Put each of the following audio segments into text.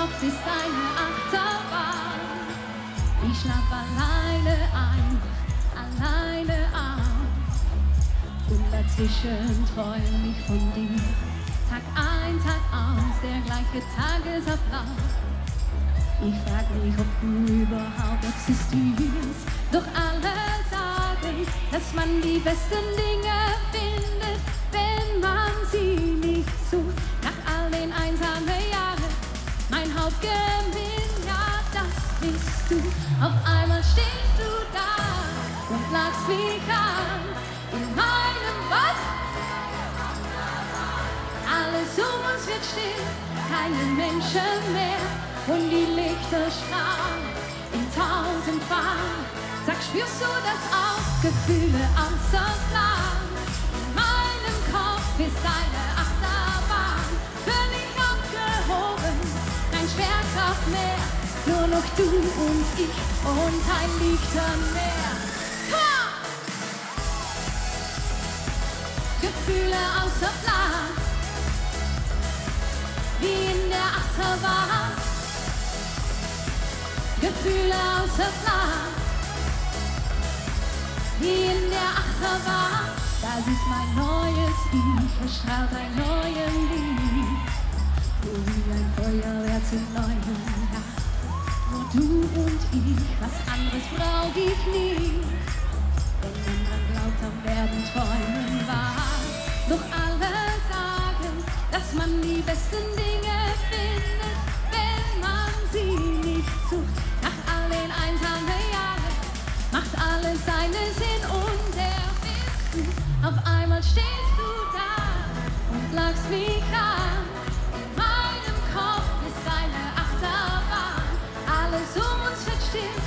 Kopf ist eine Achterbahn. Ich schlaf alleine ein, alleine an. Und dazwischen träum ich von dir. Tag ein, Tag aus, der gleiche Tagesablauf. Ich frag mich, ob du überhaupt existierst. Doch alle sagen, dass man die besten Dinge findet, wenn man sie nicht sucht. Nach all den einsamen Jahren, mein Hauptgewinn, ja, das bist du. Auf einmal stehst du da und lachst mich an. In meinem Bad, alles um uns wird still, keine Menschen mehr. Und die Lichter strahlen in 1000 Farben. Sag, spürst du das auch? Gefühle außer Plan. In meinem Kopf ist eine Achterbahn. Völlig abgehoben, kein Schwerkraft mehr. Nur noch du und ich und ein Lichtermeer. Gefühle außer Plan. Wie in der Achterbahn. Gefühle außer Plan, wie in der Achterbahn. Das ist mein neues Ich, es strahlt ein neues Licht, so wie ein Feuerwerk im neuen Jahr. Nur du und ich, was anderes brauch ich nie. Wenn man dran glaubt, dann werden Träumen wahr. Doch alle sagen, dass man die besten Dinge findet, wenn man sie nicht sucht. Alles seinen Sinn und der bist du. Auf einmal stehst du da und lachst mich an. In meinem Kopf ist eine Achterbahn. Alles um uns wird still,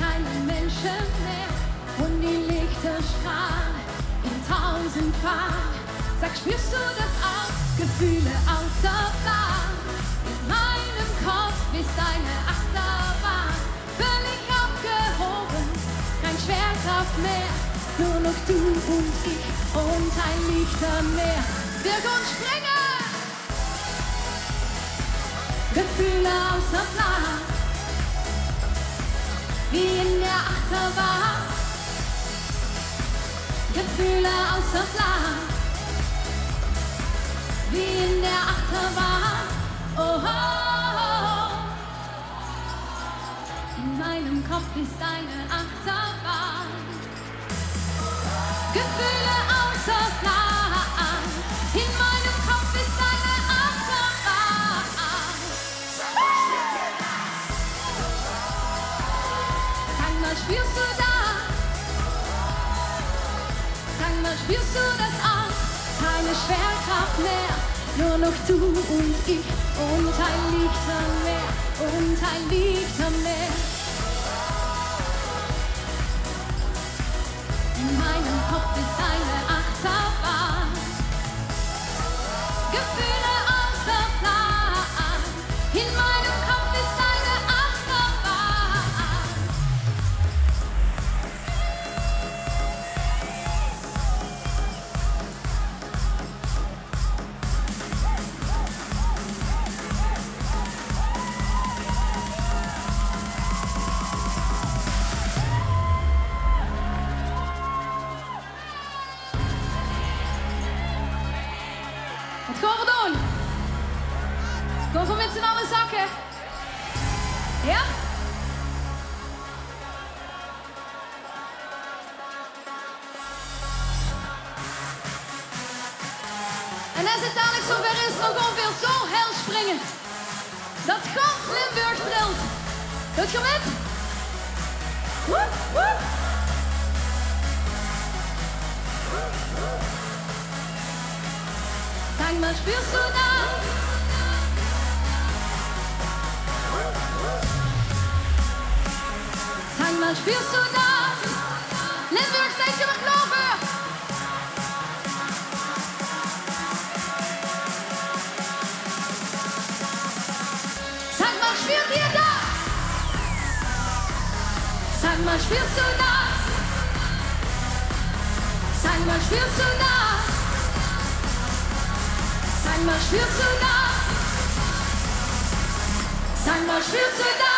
keine Menschen mehr. Und die Lichter strahlen in 1000 Farben. Sag, spürst du das auch? Gefühle außer Plan. In meinem Kopf ist eine Achterbahn. Völlig abgehoben, kein Schwerkraft mehr, nur noch du und ich und ein Lichtermeer. Wirk und springe! Gefühle außer Plan, wie in der Achterbahn. Gefühle außer Plan, wie in der Achterbahn. Oh, oh, oh. In meinem Kopf ist eine Achterbahn. Gefühle außer Plan. In meinem Kopf ist eine Achterbahn. Sag mal, spürst du das? Sag mal, spürst du das auch? Keine Schwerkraft mehr, nur noch du und ich und ein Lichtermeer und ein Lichtermeer. In meinem Kopf ist eine Achterbahn. Gefühle außer Plan. In meinem Kopf ist eine Achterbahn. Wat gaan we doen? Kom gewoon met z'n allen zakken. Ja? En als het dadelijk zover is, dan gaan we zo hel springen. Dat gans Limburg trilt. Doet je met? Woep, woep. Sag mal, spürst du das? Sag mal, spürst du das? Limburg, seid ihr mal geloven? Sag mal, spürt ihr das? Sag mal, spürst du das? Sag mal, spürst du das? Sag mal, spürst du das? Scheinbar spürst du da